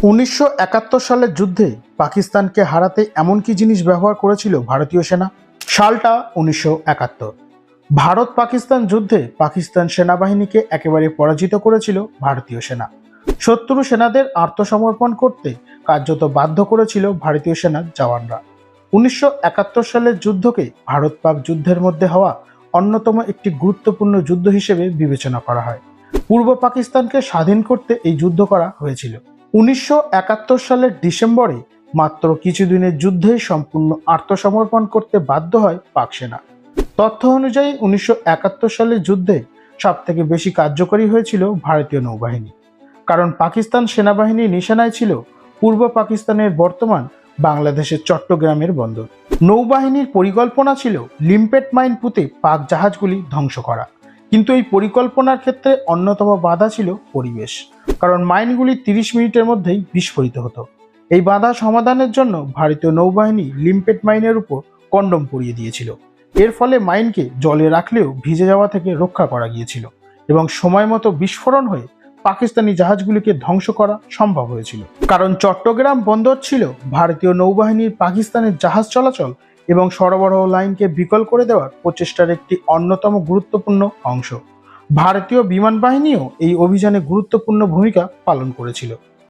1971 সালের যুদ্ধে পাকিস্তানকে হারাতে এমন কি জিনিস ব্যবহার করেছিল ভারতীয় সেনা? সালটা 1971। ভারত পাকিস্তান যুদ্ধে পাকিস্তান সেনাবাহিনীকে একেবারে পরাজিত করেছিল ভারতীয় সেনা। শত্রু সেনাদের আত্মসমর্পণ করতে কার্যত বাধ্য করেছিল ভারতীয় সেনার জওয়ানরা। 1971 সালের যুদ্ধকে ভারত পাক যুদ্ধের মধ্যে হওয়া অন্যতম একটি গুরুত্বপূর্ণ যুদ্ধ হিসেবে বিবেচনা করা হয়। পূর্ব পাকিস্তানকে স্বাধীন করতে এই যুদ্ধ করা হয়েছিল। 1971 সালের ডিসেম্বরে মাত্র কিছুদিনের যুদ্ধেই সম্পূর্ণ আত্মসমর্পণ করতে বাধ্য হয় পাক সেনা। তথ্য অনুযায়ী 1971 সালের যুদ্ধে সবথেকে বেশি কার্যকরী হয়েছিল ভারতীয় নৌবাহিনী, কারণ পাকিস্তান সেনাবাহিনীর নিশানায় ছিল পূর্ব পাকিস্তানের বর্তমান বাংলাদেশের চট্টগ্রামের বন্দর। নৌবাহিনীর পরিকল্পনা ছিল লিম্পেট মাইন পুঁতে পাক জাহাজগুলি ধ্বংস করা, কিন্তু এই পরিকল্পনার ক্ষেত্রে অন্যতম বাধা ছিল পরিবেশ, কারণ মাইনগুলি 30 মিনিটের মধ্যেই বিস্ফোরিত হতো। এই বাধা সমাধানের জন্য ভারতীয় নৌবাহিনী লিম্পেট মাইনের উপর কন্ডম পরিয়ে দিয়েছিল। এর ফলে মাইনকে জলে রাখলেও ভিজে যাওয়া থেকে রক্ষা করা গিয়েছিল এবং সময় মতো বিস্ফোরণ হয়ে পাকিস্তানি জাহাজগুলিকে ধ্বংস করা সম্ভব হয়েছিল। কারণ চট্টগ্রাম বন্দর ছিল ভারতীয় নৌবাহিনীর পাকিস্তানের জাহাজ চলাচল এবং সরবরাহ লাইনকে বিকল করে দেওয়ার প্রচেষ্টার একটি অন্যতম গুরুত্বপূর্ণ অংশ। ভারতীয় বিমান বাহিনীও এই অভিযানে গুরুত্বপূর্ণ ভূমিকা পালন করেছিল।